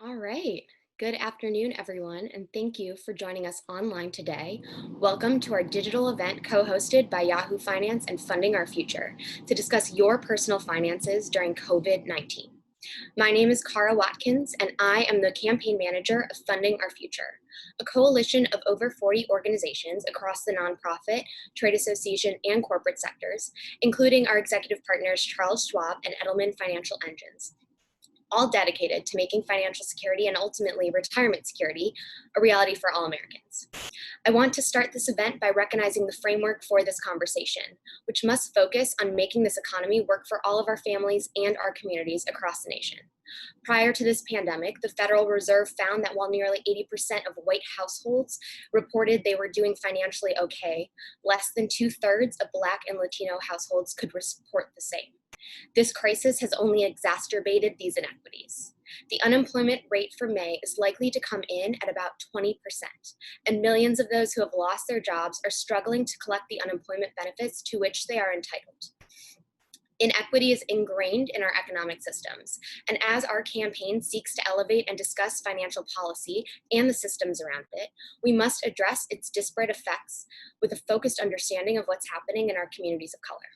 All right. Good afternoon, everyone, and thank you for joining us online today. Welcome to our digital event co-hosted by Yahoo Finance and Funding Our Future to discuss your personal finances during COVID-19. My name is Cara Watkins, and I am the campaign manager of Funding Our Future, a coalition of over 40 organizations across the nonprofit, trade association, and corporate sectors, including our executive partners Charles Schwab and Edelman Financial Engines, all dedicated to making financial security and ultimately retirement security a reality for all Americans. I want to start this event by recognizing the framework for this conversation, which must focus on making this economy work for all of our families and our communities across the nation. Prior to this pandemic, the Federal Reserve found that while nearly 80% of white households reported they were doing financially okay, less than 2/3 of Black and Latino households could report the same. This crisis has only exacerbated these inequities. The unemployment rate for May is likely to come in at about 20%, and millions of those who have lost their jobs are struggling to collect the unemployment benefits to which they are entitled. Inequity is ingrained in our economic systems, and as our campaign seeks to elevate and discuss financial policy and the systems around it, we must address its disparate effects with a focused understanding of what's happening in our communities of color.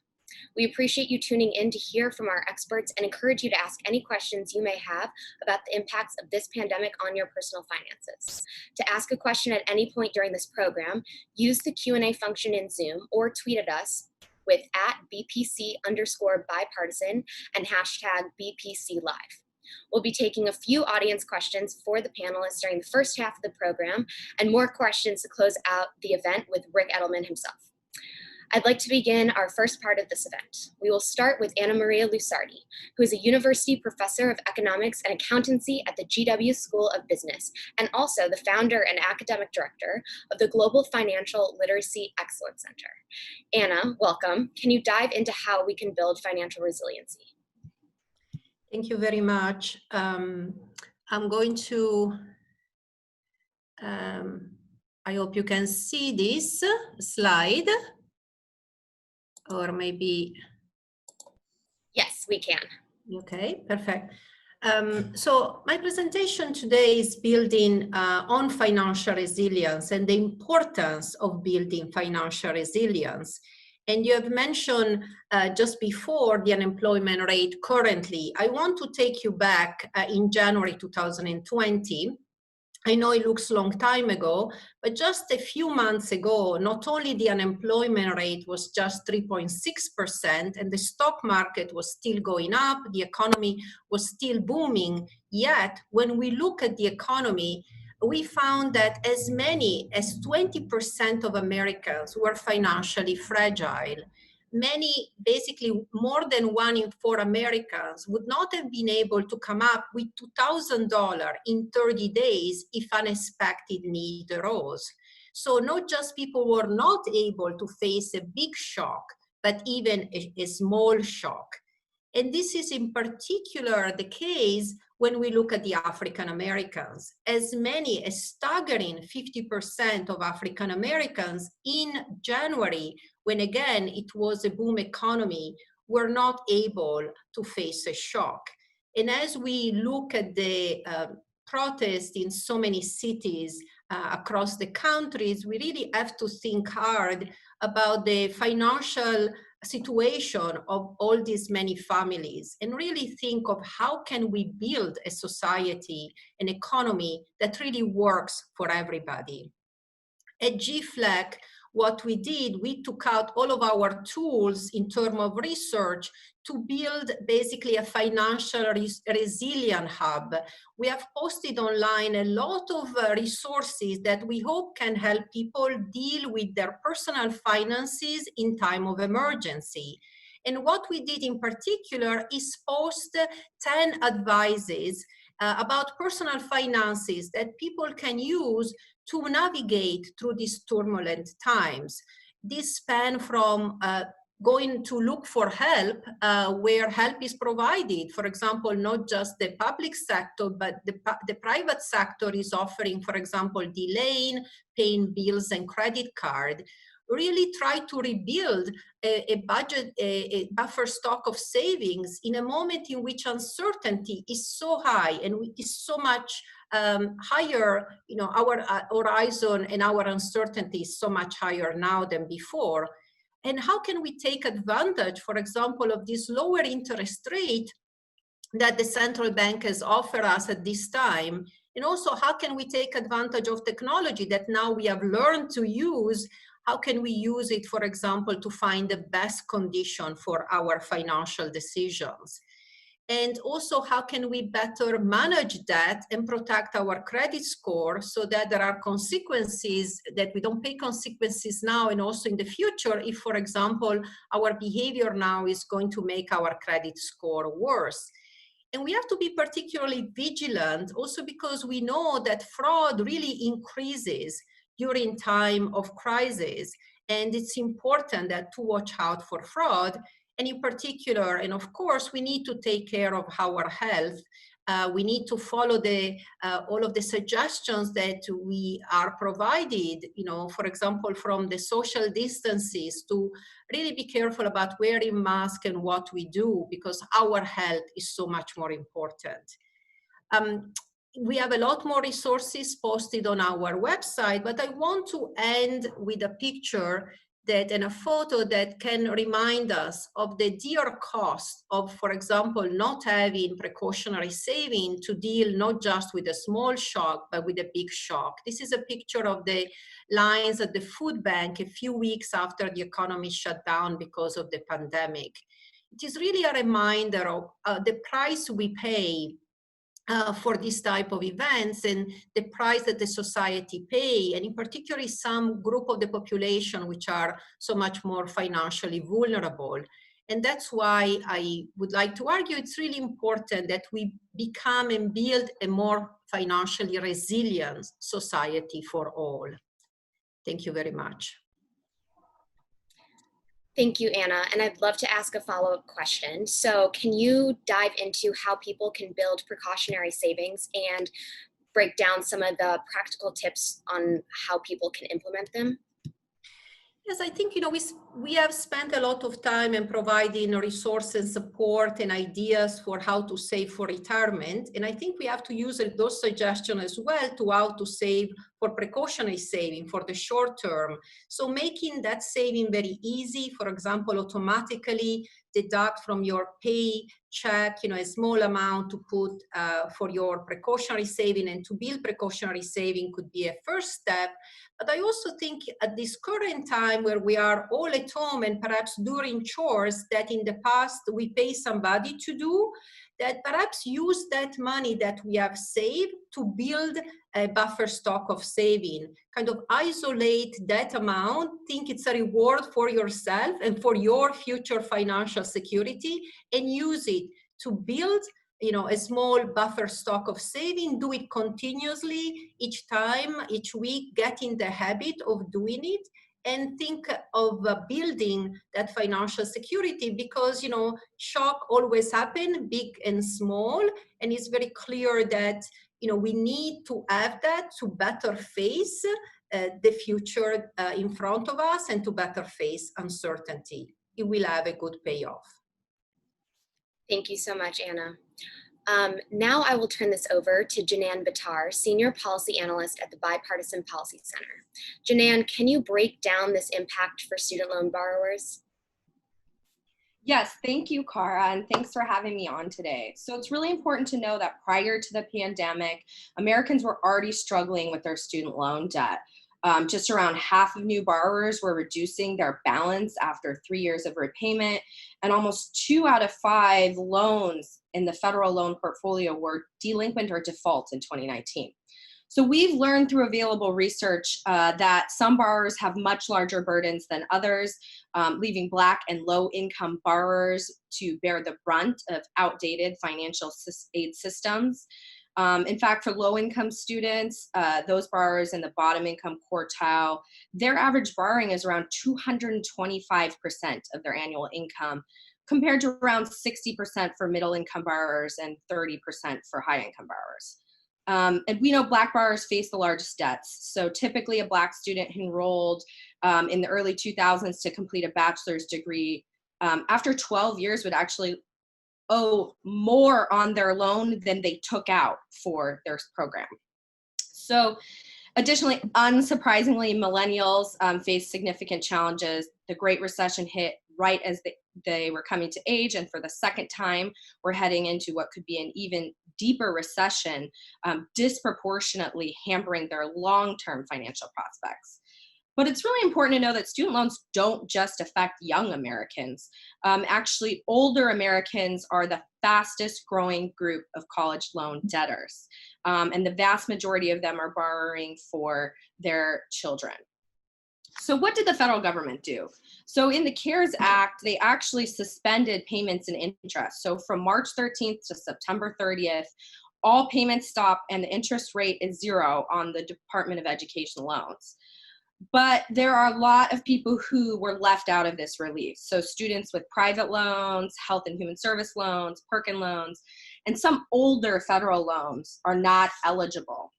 We appreciate you tuning in to hear from our experts and encourage you to ask any questions you may have about the impacts of this pandemic on your personal finances. To ask a question at any point during this program, use the Q&A function in Zoom or tweet at us with @BPC_bipartisan and hashtag BPC Live. We'll be taking a few audience questions for the panelists during the first half of the program and more questions to close out the event with Rick Edelman himself. I'd like to begin our first part of this event. We will start with Anna Maria Lusardi, who is a university professor of economics and accountancy at the GW School of Business, and also the founder and academic director of the Global Financial Literacy Excellence Center. Anna, welcome. Can you dive into how we can build financial resiliency? Thank you very much. I'm going to, I hope you can see this slide. Or maybe... Yes, we can. Okay, perfect. So my presentation today is building on financial resilience and the importance of building financial resilience. And you have mentioned just before the unemployment rate currently. I want to take you back in January 2020. I know it looks a long time ago, but just a few months ago, not only the unemployment rate was just 3.6% and the stock market was still going up, the economy was still booming, yet when we look at the economy, we found that as many as 20% of Americans were financially fragile. Many, basically more than 1 in 4 Americans would not have been able to come up with $2,000 in 30 days if unexpected need arose. So not just people were not able to face a big shock, but even a small shock. And this is in particular the case when we look at the African Americans. As many as staggering 50% of African Americans in January, when again it was a boom economy, were not able to face a shock. And as we look at the protests in so many cities across the countries, we really have to think hard about the financial situation of all these many families and really think of how can we build a society, an economy that really works for everybody. At GFLEC, what we did, we took out all of our tools in terms of research to build basically a financial resilient hub. We have posted online a lot of resources that we hope can help people deal with their personal finances in time of emergency. And what we did in particular is post 10 advices about personal finances that people can use to navigate through these turbulent times. This span from going to look for help where help is provided. For example, not just the public sector, but the private sector is offering, for example, delaying paying bills and credit card. Really try to rebuild a budget, a buffer stock of savings in a moment in which uncertainty is so high and is so much higher. You know, our horizon and our uncertainty is so much higher now than before. And how can we take advantage, for example, of this lower interest rate that the central bank has offered us at this time? And also, how can we take advantage of technology that now we have learned to use? How can we use it, for example, to find the best condition for our financial decisions? And also, how can we better manage that and protect our credit score so that there are consequences, that we don't pay consequences now and also in the future if, for example, our behavior now is going to make our credit score worse. And we have to be particularly vigilant also because we know that fraud really increases during time of crisis. And it's important that to watch out for fraud. And in particular, and of course, we need to take care of our health. We need to follow all of the suggestions that we are provided, you know, for example, from the social distances, to really be careful about wearing masks and what we do, because our health is so much more important. We have a lot more resources posted on our website, but I want to end with a picture and a photo that can remind us of the dear cost of, for example, not having precautionary saving to deal not just with a small shock, but with a big shock. This is a picture of the lines at the food bank a few weeks after the economy shut down because of the pandemic. It is really a reminder of the price we pay for this type of events and the price that the society pay, and in particular some group of the population which are so much more financially vulnerable. And that's why I would like to argue it's really important that we become and build a more financially resilient society for all. Thank you very much. Thank you, Anna. And I'd love to ask a follow-up question. So can you dive into how people can build precautionary savings and break down some of the practical tips on how people can implement them? Yes, I think, you know, we have spent a lot of time in providing resources, support, and ideas for how to save for retirement. And I think we have to use those suggestions as well to how to save for precautionary saving for the short term. So making that saving very easy, for example, automatically deduct from your paycheck, you know, a small amount to put for your precautionary saving, and to build precautionary saving could be a first step. But I also think at this current time where we are all at home and perhaps doing chores that in the past we pay somebody to do, that perhaps use that money that we have saved to build a buffer stock of saving, kind of isolate that amount, think it's a reward for yourself and for your future financial security, and use it to build, you know, a small buffer stock of saving. Do it continuously each time, each week, get in the habit of doing it, and think of building that financial security, because, you know, shock always happen, big and small, and it's very clear that, you know, we need to have that to better face the future in front of us and to better face uncertainty. It will have a good payoff. Thank you so much, Anna. Now I will turn this over to Janan Batar, Senior Policy Analyst at the Bipartisan Policy Center. Janan, can you break down this impact for student loan borrowers? Yes, thank you, Cara, and thanks for having me on today. So it's really important to know that prior to the pandemic, Americans were already struggling with their student loan debt. Just around half of new borrowers were reducing their balance after 3 years of repayment, and almost 2 out of 5 loans in the federal loan portfolio were delinquent or default in 2019. So we've learned through available research that some borrowers have much larger burdens than others, leaving Black and low-income borrowers to bear the brunt of outdated financial aid systems. In fact, for low-income students, those borrowers in the bottom income quartile, their average borrowing is around 225% of their annual income, compared to around 60% for middle-income borrowers and 30% for high-income borrowers. And we know Black borrowers face the largest debts. So typically a Black student enrolled in the early 2000s to complete a bachelor's degree, after 12 years would actually owe more on their loan than they took out for their program. So additionally, unsurprisingly, millennials face significant challenges. The Great Recession hit right as they were coming to age, and for the second time, we're heading into what could be an even deeper recession, disproportionately hampering their long-term financial prospects. But it's really important to know that student loans don't just affect young Americans. Actually, older Americans are the fastest growing group of college loan debtors. And the vast majority of them are borrowing for their children. So what did the federal government do? So in the CARES Act, they actually suspended payments and interest. So from March 13th to September 30th, all payments stop and the interest rate is 0 on the Department of Education loans. But there are a lot of people who were left out of this relief. So students with private loans, health and human service loans, Perkin loans, and some older federal loans are not eligible.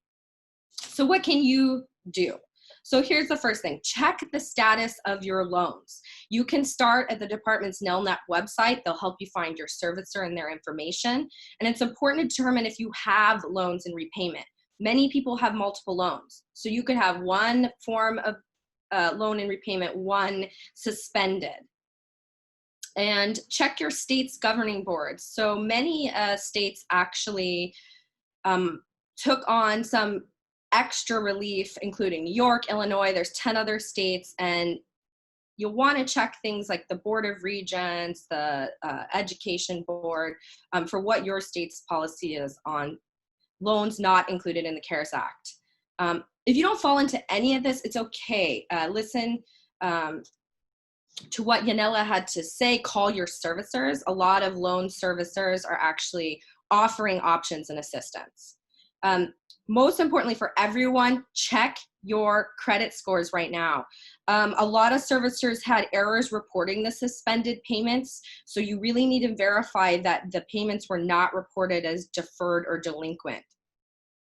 So what can you do? So here's the first thing, check the status of your loans. You can start at the department's NELNET website. They'll help you find your servicer and their information. And it's important to determine if you have loans in repayment. Many people have multiple loans. So you could have one form of loan in repayment, one suspended. And check your state's governing boards. So many states actually took on some extra relief, including New York, Illinois, there's 10 other states, and you'll want to check things like the Board of Regents, the Education Board, for what your state's policy is on loans not included in the CARES Act. If you don't fall into any of this, it's okay. Listen to what Yanela had to say, call your servicers. A lot of loan servicers are actually offering options and assistance. Most importantly for everyone, check your credit scores right now. A lot of servicers had errors reporting the suspended payments, so you really need to verify that the payments were not reported as deferred or delinquent.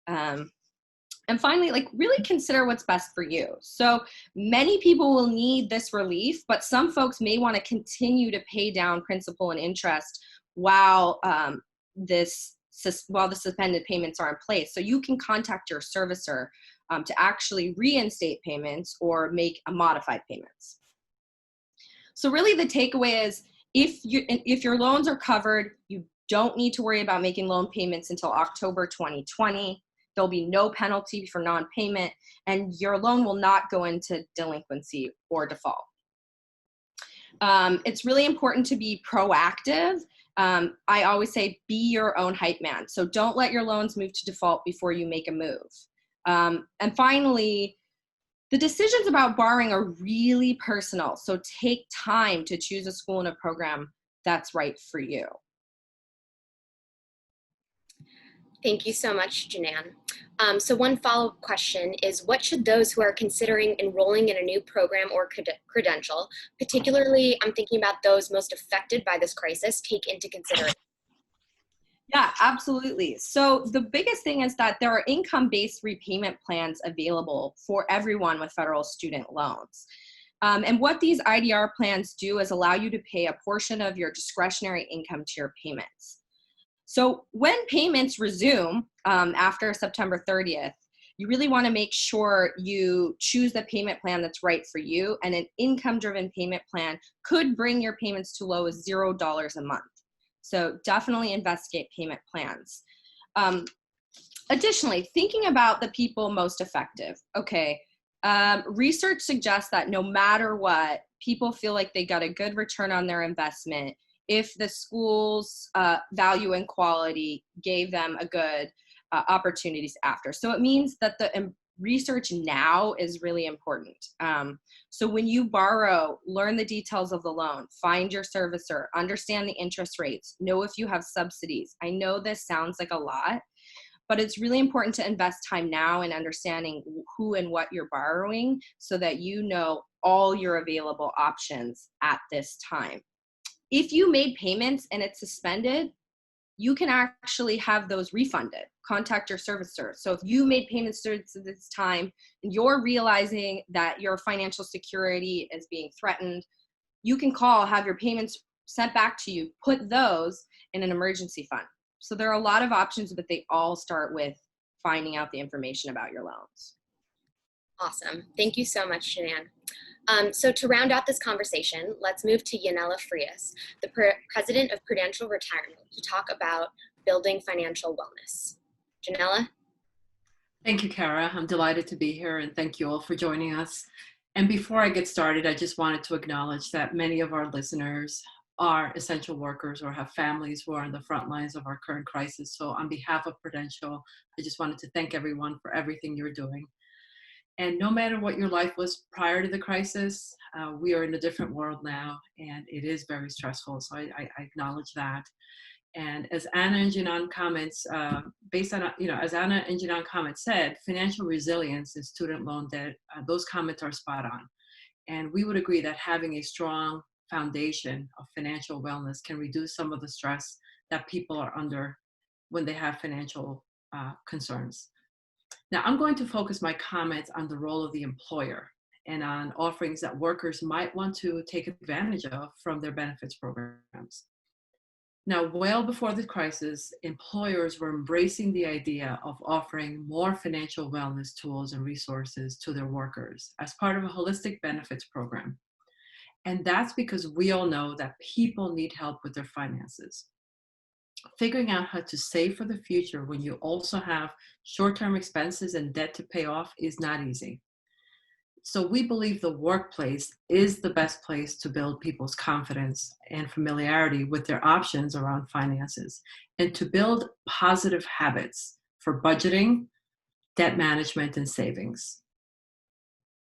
And finally, really consider what's best for you. So many people will need this relief, but some folks may want to continue to pay down principal and interest while the suspended payments are in place. So you can contact your servicer to actually reinstate payments or make a modified payments. So really the takeaway is if your loans are covered, you don't need to worry about making loan payments until October 2020. There'll be no penalty for non-payment, and your loan will not go into delinquency or default. It's really important to be proactive. I always say be your own hype man. So don't let your loans move to default before you make a move. And finally, the decisions about borrowing are really personal. So take time to choose a school and a program that's right for you. Thank you so much, Janan. So one follow-up question is, what should those who are considering enrolling in a new program or credential, particularly I'm thinking about those most affected by this crisis, take into consideration? Yeah, absolutely. So the biggest thing is that there are income-based repayment plans available for everyone with federal student loans. And what these IDR plans do is allow you to pay a portion of your discretionary income to your payments. So when payments resume after September 30th, you really want to make sure you choose the payment plan that's right for you, and an income-driven payment plan could bring your payments to low as $0 a month. So definitely investigate payment plans. Additionally, thinking about the people most effective. Okay, research suggests that no matter what, people feel like they got a good return on their investment if the school's value and quality gave them a good opportunities after. So it means that the research now is really important. So when you borrow, learn the details of the loan, find your servicer, understand the interest rates, know if you have subsidies. I know this sounds like a lot, but it's really important to invest time now in understanding who and what you're borrowing so that you know all your available options at this time. If you made payments and it's suspended, you can actually have those refunded. Contact your servicer. So if you made payments during this time and you're realizing that your financial security is being threatened, you can call, have your payments sent back to you, put those in an emergency fund. So there are a lot of options, but they all start with finding out the information about your loans. Awesome. Thank you so much, Shanann. So to round out this conversation, let's move to Yanela Frias, the President of Prudential Retirement, to talk about building financial wellness. Janella? Thank you, Kara. I'm delighted to be here, and thank you all for joining us. And before I get started, I just wanted to acknowledge that many of our listeners are essential workers or have families who are on the front lines of our current crisis. So on behalf of Prudential, I just wanted to thank everyone for everything you're doing. And no matter what your life was prior to the crisis, we are in a different world now, and it is very stressful. So I acknowledge that. And as Anna and Jinan comments, as Anna and Jinan comments said, financial resilience and student loan debt, those comments are spot on. And we would agree that having a strong foundation of financial wellness can reduce some of the stress that people are under when they have financial concerns. Now, I'm going to focus my comments on the role of the employer and on offerings that workers might want to take advantage of from their benefits programs. Now, well before the crisis, employers were embracing the idea of offering more financial wellness tools and resources to their workers as part of a holistic benefits program. And that's because we all know that people need help with their finances. Figuring out how to save for the future when you also have short-term expenses and debt to pay off is not easy. So we believe the workplace is the best place to build people's confidence and familiarity with their options around finances and to build positive habits for budgeting, debt management, and savings.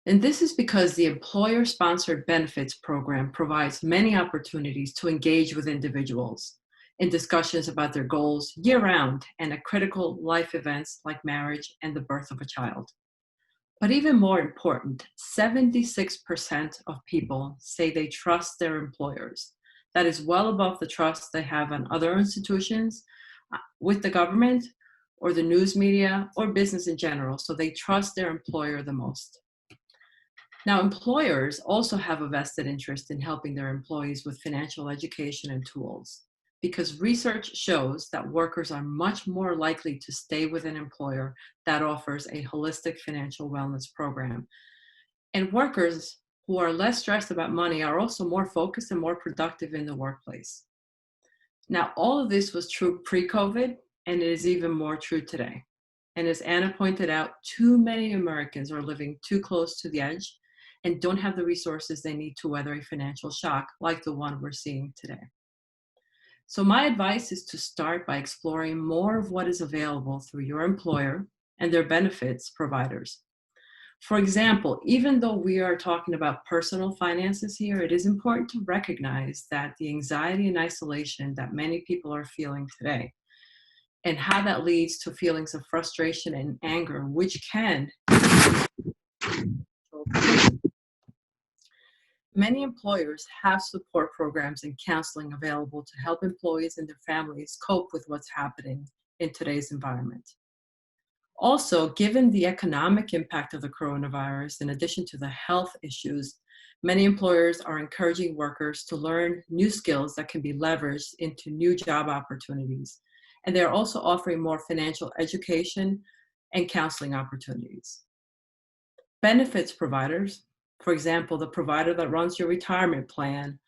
And this is because the employer-sponsored benefits program provides many opportunities to engage with individuals in discussions about their goals year-round and at critical life events like marriage and the birth of a child. But even more important, 76% of people say they trust their employers. That is well above the trust they have on other institutions, with the government, or the news media, or business in general. So they trust their employer the most. Now, employers also have a vested interest in helping their employees with financial education and tools, because research shows that workers are much more likely to stay with an employer that offers a holistic financial wellness program. And workers who are less stressed about money are also more focused and more productive in the workplace. Now, all of this was true pre-COVID, and it is even more true today. And as Anna pointed out, too many Americans are living too close to the edge and don't have the resources they need to weather a financial shock like the one we're seeing today. So my advice is to start by exploring more of what is available through your employer and their benefits providers. For example, even though we are talking about personal finances here, it is important to recognize that the anxiety and isolation that many people are feeling today and how that leads to feelings of frustration and anger, which can Many employers have support programs and counseling available to help employees and their families cope with what's happening in today's environment. Also, given the economic impact of the coronavirus, in addition to the health issues, many employers are encouraging workers to learn new skills that can be leveraged into new job opportunities. And they're also offering more financial education and counseling opportunities. Benefits providers, for example, the provider that runs your retirement plan,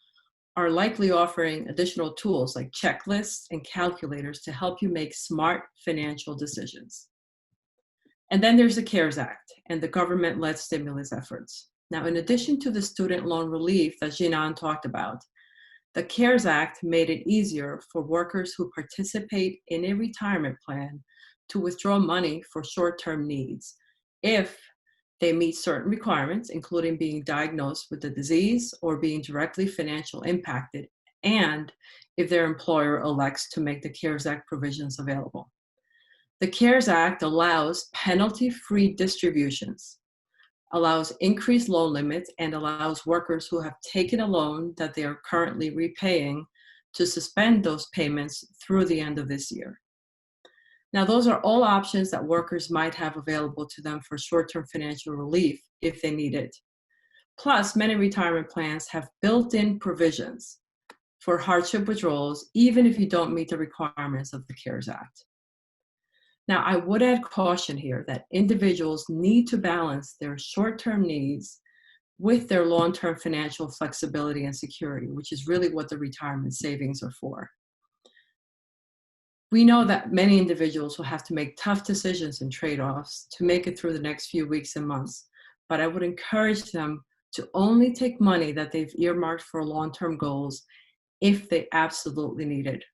are likely offering additional tools like checklists and calculators to help you make smart financial decisions. And then there's the CARES Act and the government-led stimulus efforts. Now, in addition to the student loan relief that Jinan talked about, the CARES Act made it easier for workers who participate in a retirement plan to withdraw money for short-term needs if they meet certain requirements, including being diagnosed with the disease or being directly financially impacted, and if their employer elects to make the CARES Act provisions available. The CARES Act allows penalty-free distributions, allows increased loan limits, and allows workers who have taken a loan that they are currently repaying to suspend those payments through the end of this year. Now, those are all options that workers might have available to them for short-term financial relief if they need it. Plus, many retirement plans have built-in provisions for hardship withdrawals, even if you don't meet the requirements of the CARES Act. Now, I would add caution here that individuals need to balance their short-term needs with their long-term financial flexibility and security, which is really what the retirement savings are for. We know that many individuals will have to make tough decisions and trade-offs to make it through the next few weeks and months, but I would encourage them to only take money that they've earmarked for long-term goals if they absolutely need it.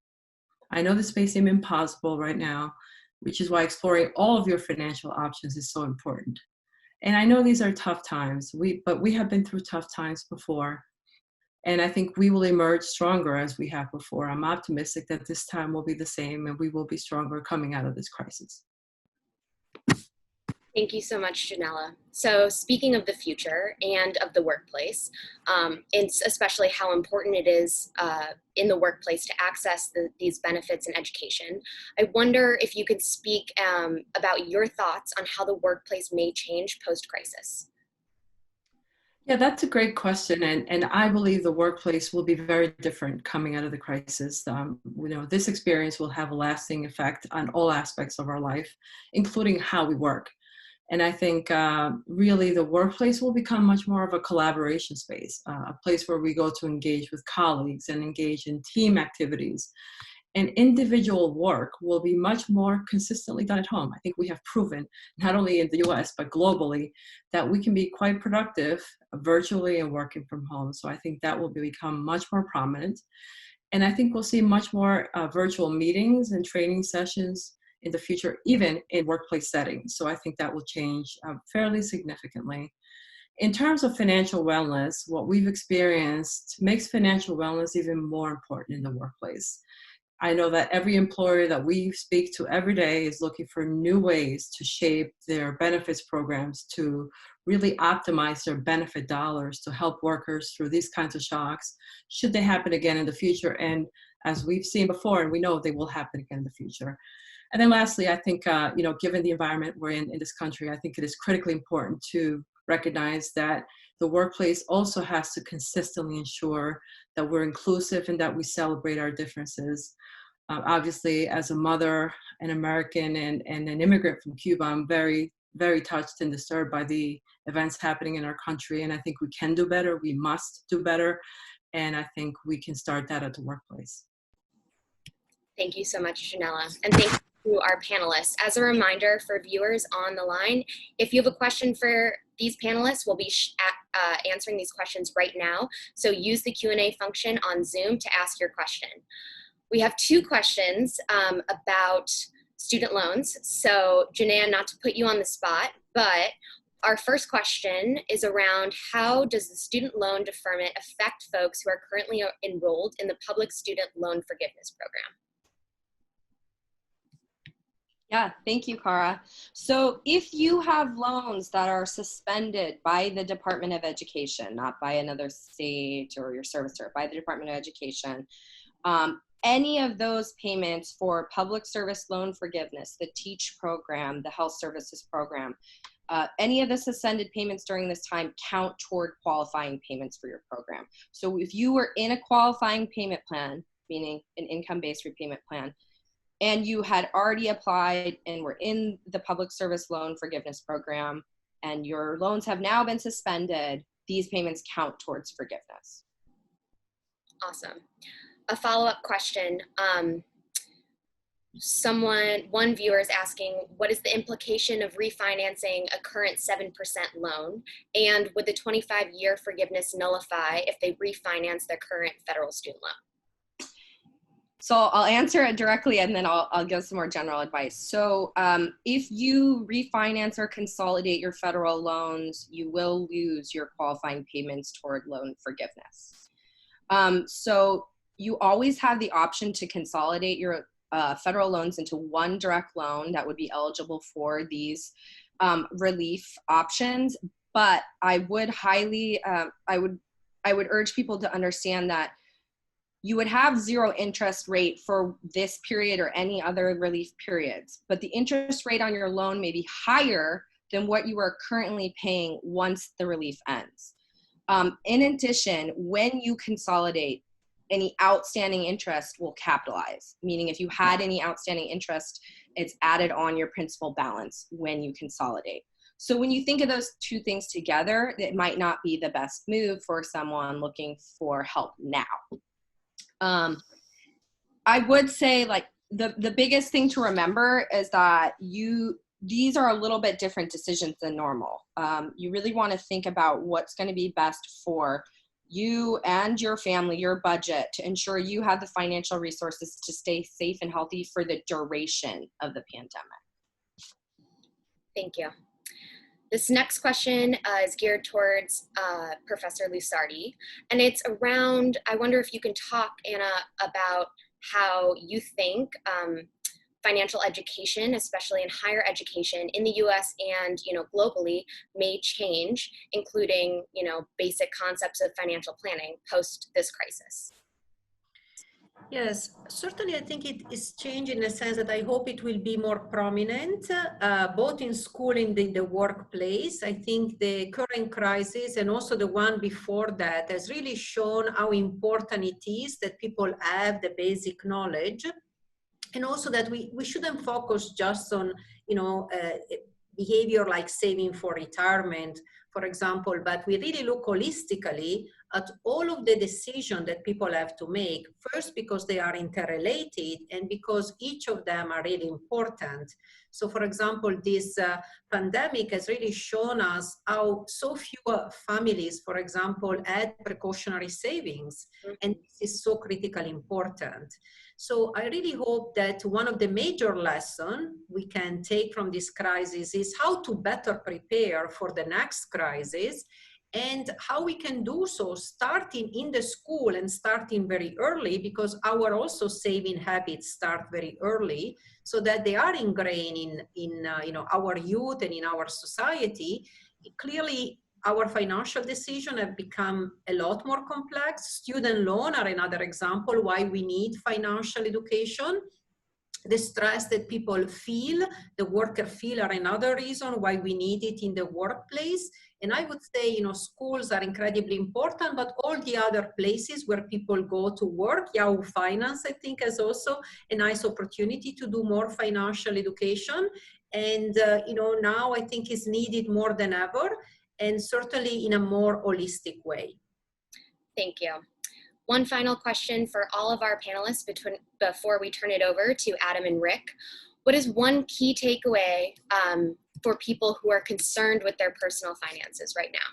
I know this may seem impossible right now, which is why exploring all of your financial options is so important. And I know these are tough times, but we have been through tough times before. And I think we will emerge stronger as we have before. I'm optimistic that this time will be the same and we will be stronger coming out of this crisis. Thank you so much, Janella. So speaking of the future and of the workplace, it's especially how important it is in the workplace to access these benefits and education. I wonder if you could speak about your thoughts on how the workplace may change post-crisis. Yeah, that's a great question. And I believe the workplace will be very different coming out of the crisis. This experience will have a lasting effect on all aspects of our life, including how we work. And I think really the workplace will become much more of a collaboration space, a place where we go to engage with colleagues and engage in team activities. And individual work will be much more consistently done at home. I think we have proven, not only in the US, but globally, that we can be quite productive virtually and working from home. So I think that will become much more prominent. And I think we'll see much more virtual meetings and training sessions in the future, even in workplace settings. So I think that will change fairly significantly. In terms of financial wellness, what we've experienced makes financial wellness even more important in the workplace. I know that every employer that we speak to every day is looking for new ways to shape their benefits programs to really optimize their benefit dollars to help workers through these kinds of shocks, should they happen again in the future. And as we've seen before, and we know they will happen again in the future. And then lastly, I think, given the environment we're in this country, I think it is critically important to recognize that the workplace also has to consistently ensure that we're inclusive and that we celebrate our differences. Obviously, as a mother, an American, and an immigrant from Cuba, I'm very, very touched and disturbed by the events happening in our country. And I think we can do better. We must do better. And I think we can start that at the workplace. Thank you so much, Janella. And thank you to our panelists. As a reminder for viewers on the line, if you have a question for these panelists, we'll be answering these questions right now. So use the Q&A function on Zoom to ask your question. We have two questions about student loans. So Janan, not to put you on the spot, but our first question is around how does the student loan deferment affect folks who are currently enrolled in the public student loan forgiveness program? Yeah, thank you, Cara. So if you have loans that are suspended by the Department of Education, not by another state or your servicer, by the Department of Education, any of those payments for public service loan forgiveness, the TEACH program, the health services program, any of the suspended payments during this time count toward qualifying payments for your program. So if you were in a qualifying payment plan, meaning an income-based repayment plan, and you had already applied and were in the public service loan forgiveness program, and your loans have now been suspended, these payments count towards forgiveness. Awesome. A follow-up question. One viewer is asking, what is the implication of refinancing a current 7% loan? And would the 25-year forgiveness nullify if they refinance their current federal student loan? So I'll answer it directly and then I'll give some more general advice. So if you refinance or consolidate your federal loans, you will lose your qualifying payments toward loan forgiveness. So you always have the option to consolidate your federal loans into one direct loan that would be eligible for these relief options. But I would highly, I would urge people to understand that you would have 0 interest rate for this period or any other relief periods, but the interest rate on your loan may be higher than what you are currently paying once the relief ends. In addition, when you consolidate, any outstanding interest will capitalize, meaning if you had any outstanding interest, it's added on your principal balance when you consolidate. So when you think of those two things together, it might not be the best move for someone looking for help now. I would say, like, the biggest thing to remember is that these are a little bit different decisions than normal. You really want to think about what's going to be best for you and your family, your budget, to ensure you have the financial resources to stay safe and healthy for the duration of the pandemic. Thank you. This next question is geared towards Professor Lusardi, and it's around, I wonder if you can talk, Anna, about how you think financial education, especially in higher education in the US and globally, may change, including basic concepts of financial planning post this crisis. Yes, certainly I think it is changing in the sense that I hope it will be more prominent, both in school and in the workplace. I think the current crisis and also the one before that has really shown how important it is that people have the basic knowledge, and also that we shouldn't focus just on, behavior like saving for retirement, for example, but we really look holistically at all of the decisions that people have to make, first because they are interrelated and because each of them are really important. So for example, this pandemic has really shown us how so few families, for example, had precautionary savings, and this is so critically important. So I really hope that one of the major lessons we can take from this crisis is how to better prepare for the next crisis, and how we can do so starting in the school and starting very early, because our also saving habits start very early, so that they are ingrained in our youth and in our society. Clearly, our financial decisions have become a lot more complex. Student loan are another example why we need financial education. The stress that people feel, the worker feel, are another reason why we need it in the workplace. And I would say, schools are incredibly important, but all the other places where people go to work, Yahoo Finance, I think, has also a nice opportunity to do more financial education. And, now I think is needed more than ever, and certainly in a more holistic way. Thank you. One final question for all of our panelists before we turn it over to Adam and Rick. What is one key takeaway for people who are concerned with their personal finances right now?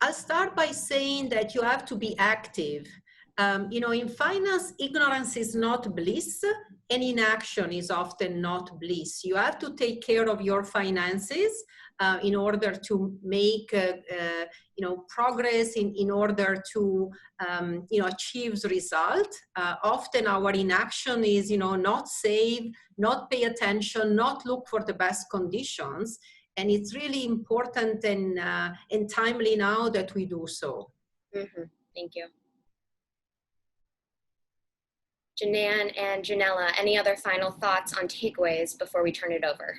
I'll start by saying that you have to be active. In finance, ignorance is not bliss, and inaction is often not bliss. You have to take care of your finances in order to make progress, in order to achieve result. Often our inaction is not save, not pay attention, not look for the best conditions, and it's really important and timely now that we do so. Mm-hmm. Thank you. Janan and Janella, any other final thoughts on takeaways before we turn it over?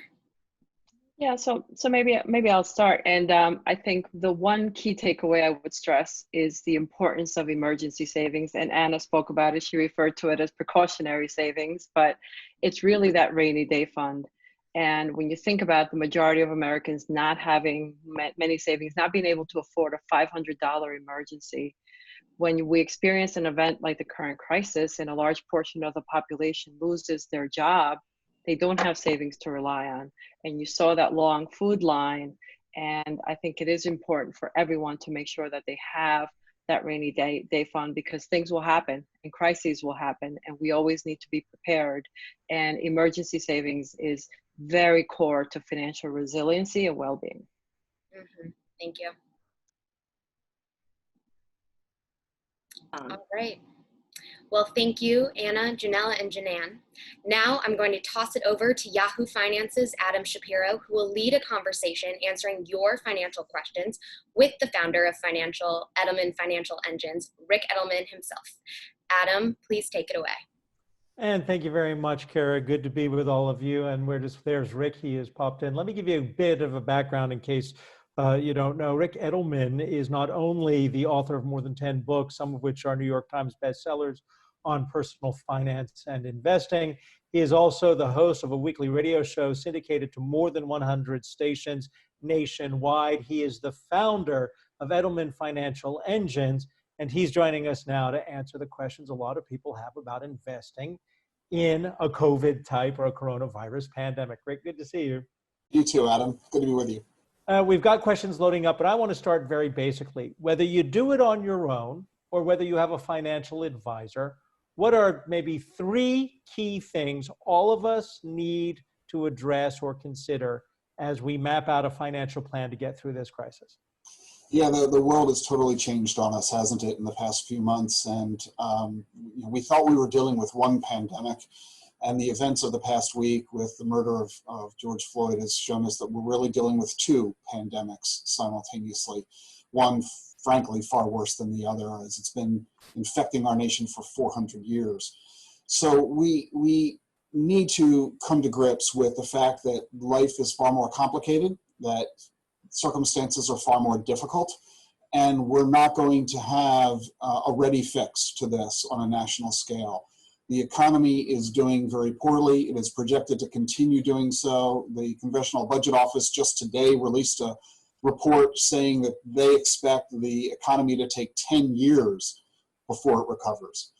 Yeah, so maybe I'll start. And I think the one key takeaway I would stress is the importance of emergency savings. And Anna spoke about it. She referred to it as precautionary savings, but it's really that rainy day fund. And when you think about the majority of Americans not having many savings, not being able to afford a $500 emergency, when we experience an event like the current crisis and a large portion of the population loses their job, they don't have savings to rely on. And you saw that long food line. And I think it is important for everyone to make sure that they have that rainy day fund, because things will happen and crises will happen, and we always need to be prepared. And emergency savings is very core to financial resiliency and well-being. Mm-hmm. Thank you. All right. Well, thank you, Anna, Janella, and Janan. Now I'm going to toss it over to Yahoo Finance's Adam Shapiro, who will lead a conversation answering your financial questions with the founder of Edelman Financial Engines, Rick Edelman himself. Adam, please take it away. And thank you very much, Kara. Good to be with all of you. And there's Rick, he has popped in. Let me give you a bit of a background in case you don't know. Rick Edelman is not only the author of more than 10 books, some of which are New York Times bestsellers on personal finance and investing. He is also the host of a weekly radio show syndicated to more than 100 stations nationwide. He is the founder of Edelman Financial Engines, and he's joining us now to answer the questions a lot of people have about investing in a COVID type or a coronavirus pandemic. Rick, good to see you. You too, Adam. Good to be with you. We've got questions loading up, but I want to start very basically. Whether you do it on your own or whether you have a financial advisor, what are maybe 3 key things all of us need to address or consider as we map out a financial plan to get through this crisis? Yeah, the world has totally changed on us, hasn't it, in the past few months? And we thought we were dealing with one pandemic, and the events of the past week with the murder of George Floyd has shown us that we're really dealing with 2 pandemics simultaneously. One, frankly, far worse than the other, as it's been infecting our nation for 400 years. So we need to come to grips with the fact that life is far more complicated, that circumstances are far more difficult, and we're not going to have a ready fix to this on a national scale. The economy is doing very poorly. It is projected to continue doing so. The Congressional Budget Office just today released a report saying that they expect the economy to take 10 years before it recovers.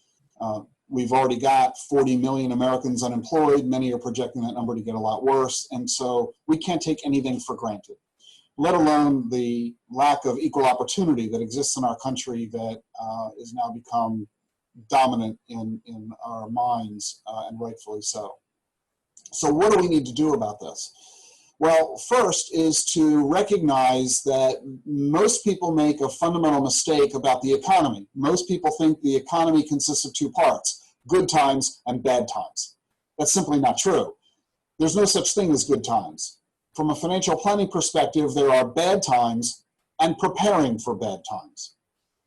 We've already got 40 million Americans unemployed. Many are projecting that number to get a lot worse. And so we can't take anything for granted, let alone the lack of equal opportunity that exists in our country that is now become dominant in our minds, and rightfully so. So what do we need to do about this? Well, first is to recognize that most people make a fundamental mistake about the economy. Most people think the economy consists of 2 parts, good times and bad times. That's simply not true. There's no such thing as good times. From a financial planning perspective, there are bad times and preparing for bad times.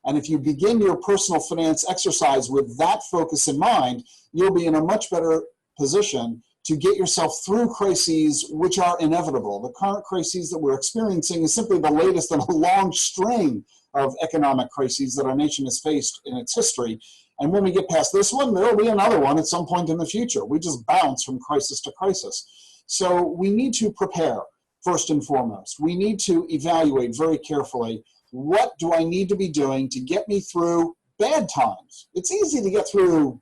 And if you begin your personal finance exercise with that focus in mind, you'll be in a much better position to get yourself through crises which are inevitable. The current crises that we're experiencing is simply the latest in a long string of economic crises that our nation has faced in its history. And when we get past this one, there will be another one at some point in the future. We just bounce from crisis to crisis. So we need to prepare, first and foremost. We need to evaluate very carefully, what do I need to be doing to get me through bad times? It's easy to get through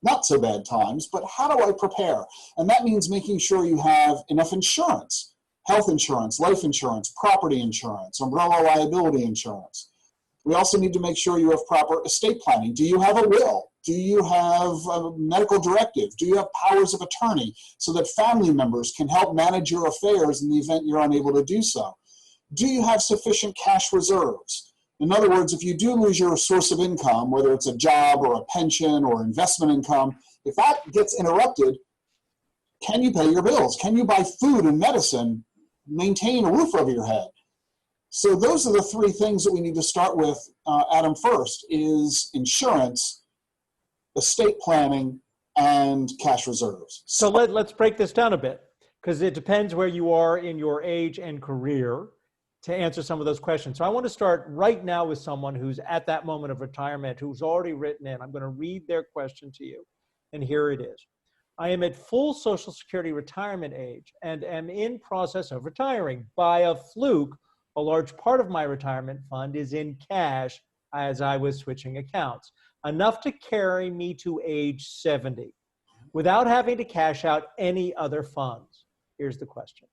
not so bad times, but how do I prepare? And that means making sure you have enough insurance, health insurance, life insurance, property insurance, umbrella liability insurance. We also need to make sure you have proper estate planning. Do you have a will? Do you have a medical directive? Do you have powers of attorney so that family members can help manage your affairs in the event you're unable to do so? Do you have sufficient cash reserves? In other words, if you do lose your source of income, whether it's a job or a pension or investment income, if that gets interrupted, can you pay your bills? Can you buy food and medicine, maintain a roof over your head? So those are the 3 things that we need to start with, Adam, first, is insurance, estate planning, and cash reserves. So let's break this down a bit, because it depends where you are in your age and career to answer some of those questions. So I want to start right now with someone who's at that moment of retirement, who's already written in. I'm going to read their question to you, and here it is. I am at full Social Security retirement age and am in process of retiring. By a fluke, a large part of my retirement fund is in cash as I was switching accounts, enough to carry me to age 70 without having to cash out any other funds. Here's the question.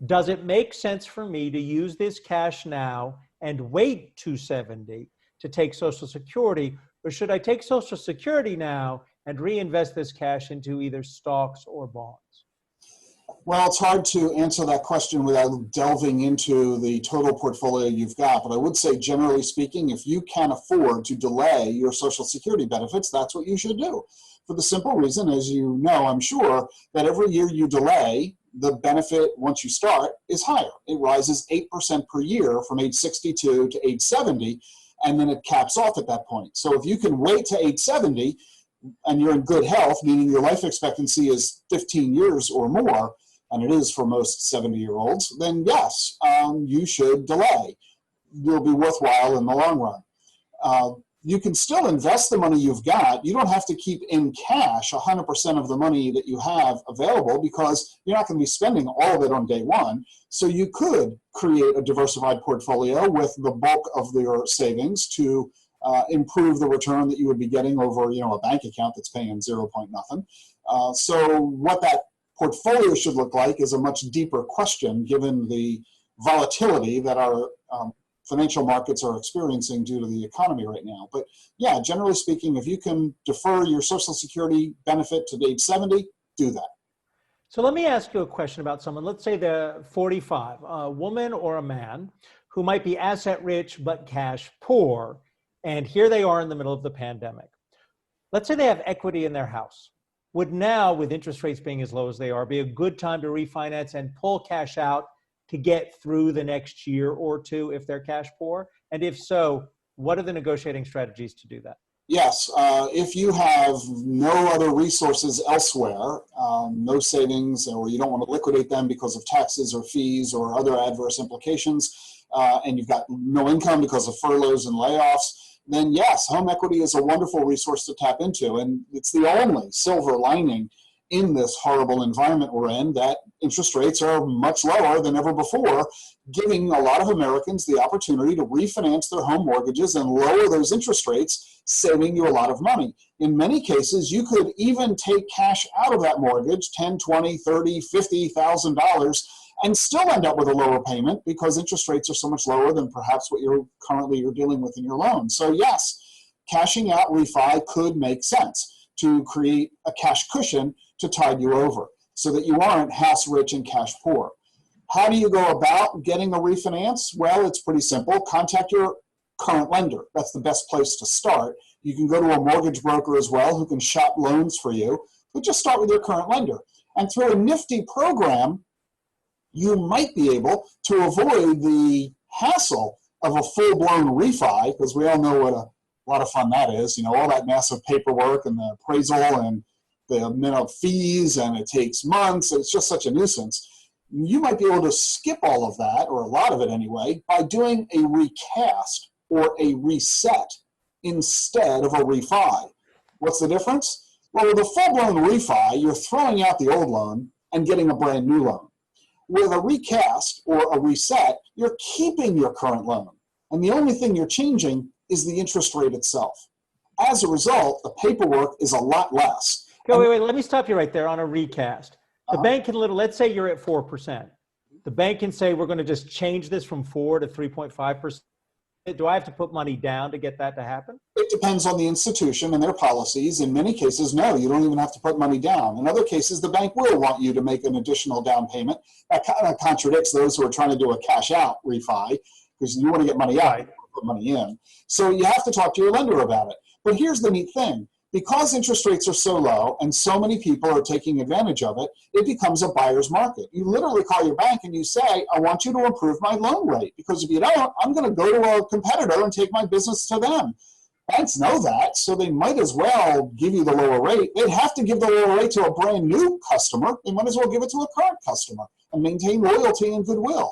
Does it make sense for me to use this cash now and wait to 70 to take Social Security, or should I take Social Security now and reinvest this cash into either stocks or bonds? Well, it's hard to answer that question without delving into the total portfolio you've got. But I would say, generally speaking, if you can afford to delay your Social Security benefits, that's what you should do. For the simple reason, as you know, I'm sure, that every year you delay, the benefit once you start is higher. It rises 8% per year from age 62 to age 70, and then it caps off at that point. So if you can wait to age 70 and you're in good health, meaning your life expectancy is 15 years or more, and it is for most 70-year-olds, then yes, you should delay. You'll be worthwhile in the long run. You can still invest the money you've got. You don't have to keep in cash 100% of the money that you have available, because you're not going to be spending all of it on day one. So you could create a diversified portfolio with the bulk of your savings to improve the return that you would be getting over, a bank account that's paying 0 point nothing. So what that portfolio should look like is a much deeper question, given the volatility that our financial markets are experiencing due to the economy right now. But yeah, generally speaking, if you can defer your Social Security benefit to age 70, do that. So let me ask you a question about someone, let's say they're 45, a woman or a man who might be asset rich but cash poor, and here they are in the middle of the pandemic. Let's say they have equity in their house. Would now, with interest rates being as low as they are, be a good time to refinance and pull cash out to get through the next year or two if they're cash poor? And if so, what are the negotiating strategies to do that? Yes, if you have no other resources elsewhere, no savings, or you don't want to liquidate them because of taxes or fees or other adverse implications, and you've got no income because of furloughs and layoffs, then yes, home equity is a wonderful resource to tap into. And it's the only silver lining in this horrible environment we're in, that interest rates are much lower than ever before, giving a lot of Americans the opportunity to refinance their home mortgages and lower those interest rates, saving you a lot of money. In many cases, you could even take cash out of that mortgage, $10, $20, $30, $50,000, and still end up with a lower payment because interest rates are so much lower than perhaps what you're currently dealing with in your loan. So yes, cashing out refi could make sense to create a cash cushion to tide you over so that you aren't house rich and cash poor. How do you go about getting a refinance? Well, it's pretty simple. Contact your current lender. That's the best place to start. You can go to a mortgage broker as well who can shop loans for you, but just start with your current lender. And through a nifty program, you might be able to avoid the hassle of a full-blown refi, because we all know what a lot of fun that is, all that massive paperwork and the appraisal and the fees, and it takes months. It's just such a nuisance. You might be able to skip all of that, or a lot of it anyway, by doing a recast or a reset instead of a refi. What's the difference? Well, with a full-blown refi, you're throwing out the old loan and getting a brand new loan. With a recast or a reset, you're keeping your current loan, and the only thing you're changing is the interest rate itself. As a result, the paperwork is a lot less. Wait, let me stop you right there on a recast. The bank can let's say you're at 4%. The bank can say, we're going to just change this from 4 to 3.5%. Do I have to put money down to get that to happen? It depends on the institution and their policies. In many cases, no, you don't even have to put money down. In other cases, the bank will want you to make an additional down payment. That kind of contradicts those who are trying to do a cash out refi, because you want to get money out, put money in. So you have to talk to your lender about it. But here's the neat thing. Because interest rates are so low and so many people are taking advantage of it, it becomes a buyer's market. You literally call your bank and you say, I want you to improve my loan rate, because if you don't, I'm going to go to a competitor and take my business to them. Banks know that, so they might as well give you the lower rate. They'd have to give the lower rate to a brand new customer. They might as well give it to a current customer and maintain loyalty and goodwill.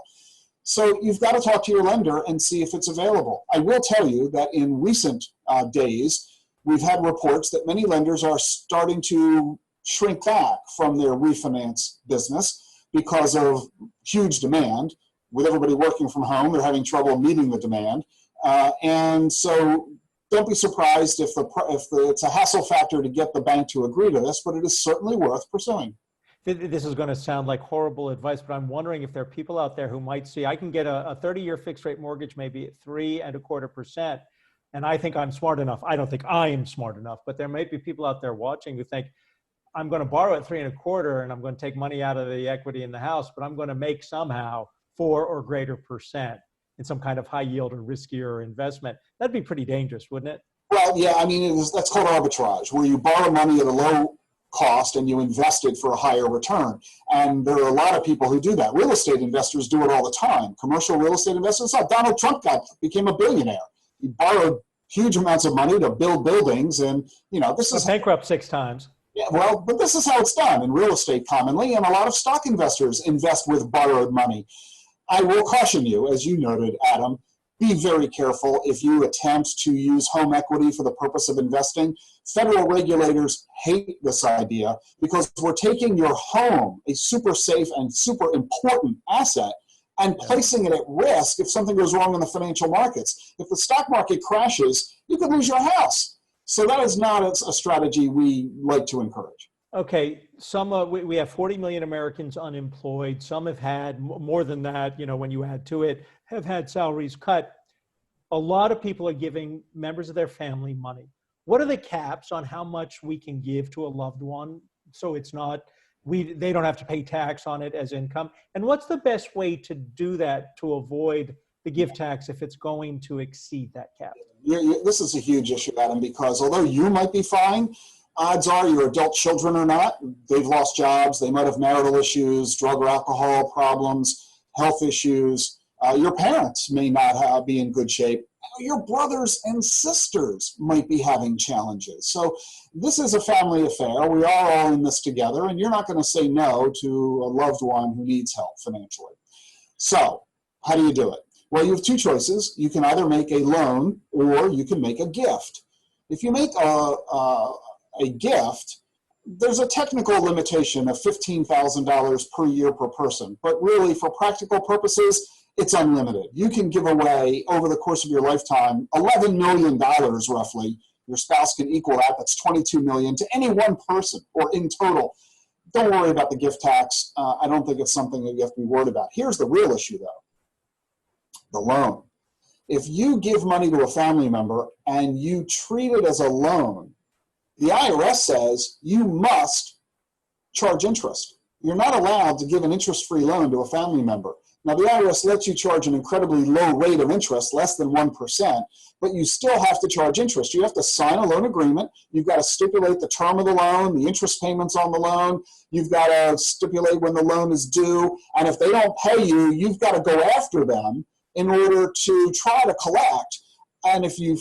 So you've got to talk to your lender and see if it's available. I will tell you that in recent days, we've had reports that many lenders are starting to shrink back from their refinance business because of huge demand. With everybody working from home, they're having trouble meeting the demand. And so don't be surprised if it's a hassle factor to get the bank to agree to this, but it is certainly worth pursuing. This is going to sound like horrible advice, but I'm wondering if there are people out there who might see, I can get a 30-year fixed rate mortgage maybe at 3.25%. And I think I'm smart enough. I don't think I am smart enough, but there might be people out there watching who think, I'm going to borrow at 3.25 and I'm going to take money out of the equity in the house, but I'm going to make somehow 4 or greater % in some kind of high yield or riskier investment. That'd be pretty dangerous, wouldn't it? Well, yeah, I mean, that's called arbitrage, where you borrow money at a low cost and you invest it for a higher return. And there are a lot of people who do that. Real estate investors do it all the time. Commercial real estate investors. Donald Trump became a billionaire. He borrowed huge amounts of money to build buildings, and this is bankrupt 6 times. Yeah, well, but this is how it's done in real estate commonly, and a lot of stock investors invest with borrowed money. I will caution you, as you noted, Adam, be very careful if you attempt to use home equity for the purpose of investing. Federal regulators hate this idea because we're taking your home, a super safe and super important asset, and placing it at risk if something goes wrong in the financial markets. If the stock market crashes, you could lose your house. So that is not a strategy we like to encourage. Okay, we have 40 million Americans unemployed. Some have had more than that, when you add to it, have had salaries cut. A lot of people are giving members of their family money. What are the caps on how much we can give to a loved one so it's not, they don't have to pay tax on it as income? And what's the best way to do that to avoid the gift tax if it's going to exceed that cap? This is a huge issue, Adam, because although you might be fine, odds are your adult children are not. They've lost jobs. They might have marital issues, drug or alcohol problems, health issues. Your parents may not be in good shape. Your brothers and sisters might be having challenges. So this is a family affair. We are all in this together, and you're not going to say no to a loved one who needs help financially. So how do you do it? Well, you have 2 choices. You can either make a loan or you can make a gift. If you make a gift, there's a technical limitation of $15,000 per year per person, but really for practical purposes, it's unlimited. You can give away over the course of your lifetime $11 million roughly. Your spouse can equal that. That's $22 million to any one person or in total. Don't worry about the gift tax. I don't think it's something that you have to be worried about. Here's the real issue though, the loan. If you give money to a family member and you treat it as a loan, the IRS says you must charge interest. You're not allowed to give an interest-free loan to a family member. Now, the IRS lets you charge an incredibly low rate of interest, less than 1%, but you still have to charge interest. You have to sign a loan agreement. You've got to stipulate the term of the loan, the interest payments on the loan. You've got to stipulate when the loan is due. And if they don't pay you, you've got to go after them in order to try to collect. And if you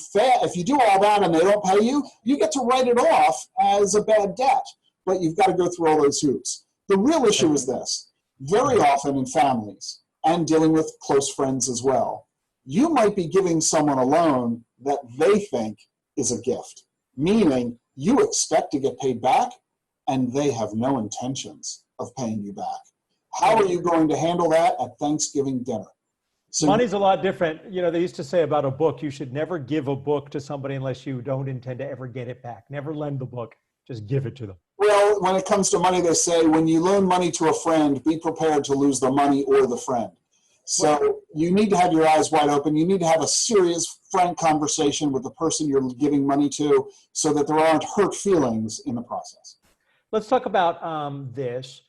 do all that and they don't pay you, you get to write it off as a bad debt. But you've got to go through all those hoops. The real issue is this. Very often in families, and dealing with close friends as well, you might be giving someone a loan that they think is a gift, meaning you expect to get paid back and they have no intentions of paying you back. How are you going to handle that at Thanksgiving dinner? So money's a lot different. They used to say about a book, you should never give a book to somebody unless you don't intend to ever get it back. Never lend the book, just give it to them. Well, when it comes to money, they say when you loan money to a friend, be prepared to lose the money or the friend. So you need to have your eyes wide open. You need to have a serious, frank conversation with the person you're giving money to so that there aren't hurt feelings in the process. Let's talk about this.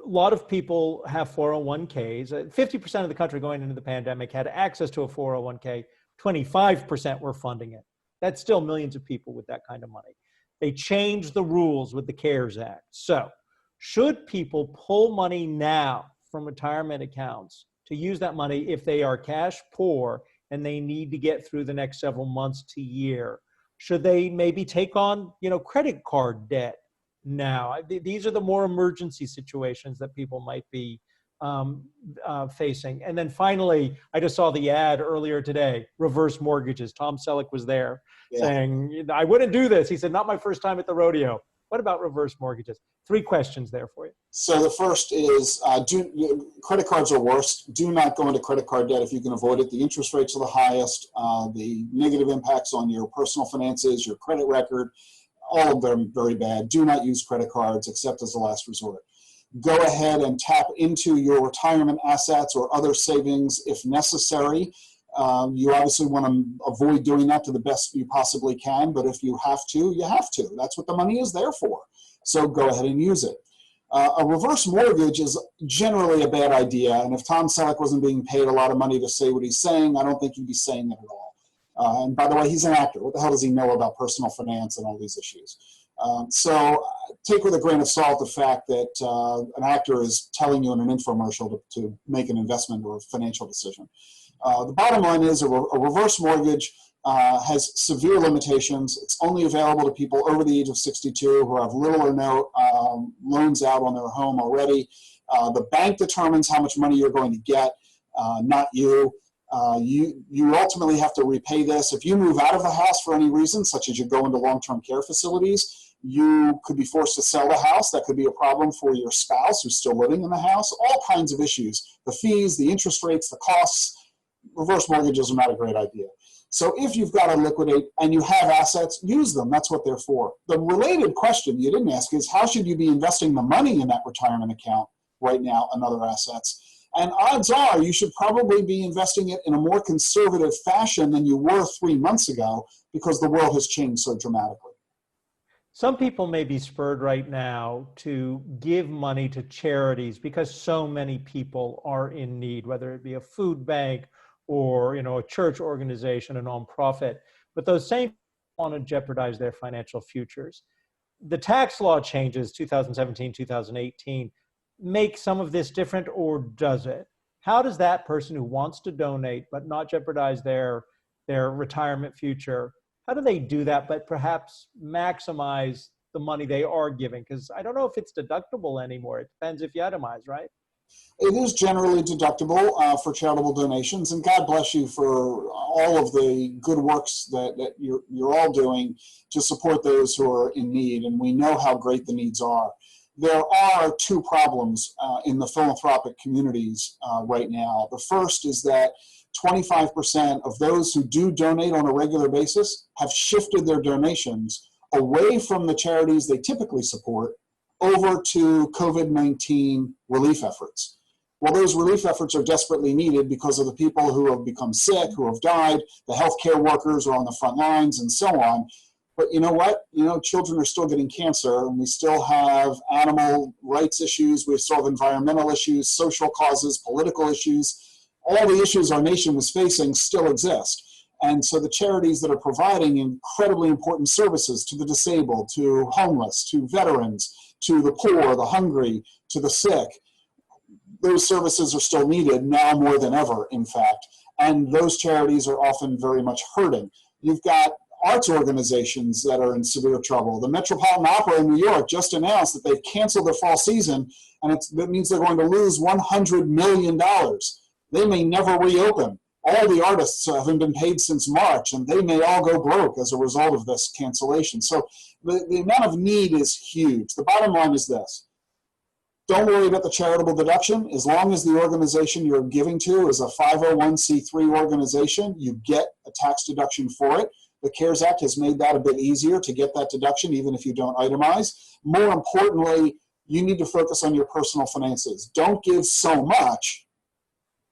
A lot of people have 401ks. 50% of the country going into the pandemic had access to a 401k. 25% were funding it. That's still millions of people with that kind of money. They changed the rules with the CARES Act. So should people pull money now from retirement accounts to use that money if they are cash poor and they need to get through the next several months to year? Should they maybe take on, credit card debt now? These are the more emergency situations that people might be facing. And then finally, I just saw the ad earlier today, reverse mortgages. Tom Selleck was there saying, I wouldn't do this. He said, not my first time at the rodeo. What about reverse mortgages? 3 questions there for you. So the first is, credit cards are worse. Do not go into credit card debt if you can avoid it. The interest rates are the highest. The negative impacts on your personal finances, your credit record, all of them very bad. Do not use credit cards except as a last resort. Go ahead and tap into your retirement assets or other savings if necessary. You obviously want to avoid doing that to the best you possibly can, but if you have to, you have to. That's what the money is there for. So go ahead and use it. A reverse mortgage is generally a bad idea, and if Tom Selleck wasn't being paid a lot of money to say what he's saying, I don't think he'd be saying it at all. And by the way, he's an actor. What the hell does he know about personal finance and all these issues? So take with a grain of salt the fact that an actor is telling you in an infomercial to make an investment or a financial decision. The bottom line is a reverse mortgage has severe limitations. It's only available to people over the age of 62 who have little or no loans out on their home already. The bank determines how much money you're going to get, not you. You ultimately have to repay this. If you move out of the house for any reason, such as you go into long-term care facilities, you could be forced to sell the house. That could be a problem for your spouse who's still living in the house. All kinds of issues. The fees, the interest rates, the costs. Reverse mortgages are not a great idea. So if you've got to liquidate and you have assets, use them. That's what they're for. The related question you didn't ask is, how should you be investing the money in that retirement account right now and other assets? And odds are you should probably be investing it in a more conservative fashion than you were 3 months ago, because the world has changed so dramatically. Some people may be spurred right now to give money to charities because so many people are in need, whether it be a food bank or a church organization, a nonprofit. But those same people want to jeopardize their financial futures. The tax law changes 2017, 2018 make some of this different, or does it? How does that person who wants to donate but not jeopardize their retirement future, how do they do that but perhaps maximize the money they are giving? Because I don't know if it's deductible anymore. It depends if you itemize, right? It is generally deductible for charitable donations, and God bless you for all of the good works that you're all doing to support those who are in need, and we know how great the needs are. There are two problems in the philanthropic communities right now. The first is that 25% of those who do donate on a regular basis have shifted their donations away from the charities they typically support over to COVID-19 relief efforts. Well, those relief efforts are desperately needed because of the people who have become sick, who have died, the healthcare workers are on the front lines, and so on. But you know what? Children are still getting cancer, and we still have animal rights issues, we still have environmental issues, social causes, political issues. All the issues our nation was facing still exist. And so the charities that are providing incredibly important services to the disabled, to homeless, to veterans, to the poor, the hungry, to the sick, those services are still needed now more than ever, in fact. And those charities are often very much hurting. You've got arts organizations that are in severe trouble. The Metropolitan Opera in New York just announced that they've canceled their fall season, and that means they're going to lose $100 million. They may never reopen. All the artists haven't been paid since March, and they may all go broke as a result of this cancellation. So the amount of need is huge. The bottom line is this. Don't worry about the charitable deduction. As long as the organization you're giving to is a 501c3 organization, you get a tax deduction for it. The CARES Act has made that a bit easier to get that deduction, even if you don't itemize. More importantly, you need to focus on your personal finances. Don't give so much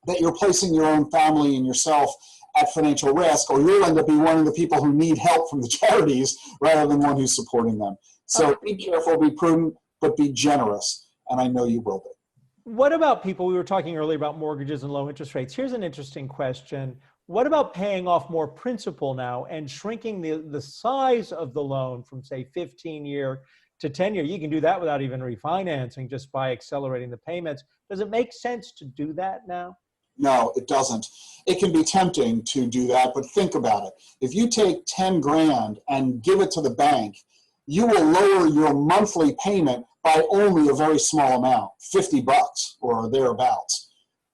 that you're placing your own family and yourself at financial risk, or you'll end up being one of the people who need help from the charities rather than one who's supporting them. So be careful, be prudent, but be generous. And I know you will be. What about people, we were talking earlier about mortgages and low interest rates. Here's an interesting question. What about paying off more principal now and shrinking the size of the loan from, say, 15-year to 10-year? You can do that without even refinancing, just by accelerating the payments. Does it make sense to do that now? No, it doesn't. It can be tempting to do that, but think about it. If you take 10 grand and give it to the bank, you will lower your monthly payment by only a very small amount, $50 or thereabouts.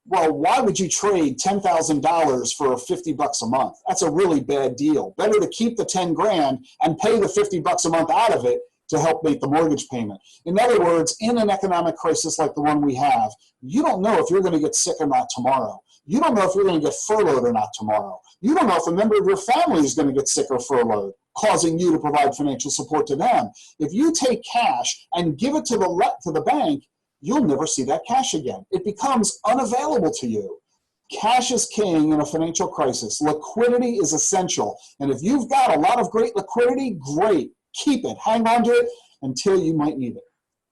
Well, why would you trade $10,000 for $50 a month? That's a really bad deal. Better to keep the 10 grand and pay the $50 a month out of it to help make the mortgage payment. In other words, in an economic crisis like the one we have, you don't know if you're going to get sick or not tomorrow. You don't know if you're going to get furloughed or not tomorrow. You don't know if a member of your family is going to get sick or furloughed, causing you to provide financial support to them. If you take cash and give it to the bank, you'll never see that cash again. It becomes unavailable to you. Cash is king in a financial crisis. Liquidity is essential. And if you've got a lot of great liquidity, great. Keep it. Hang on to it. until you might need it.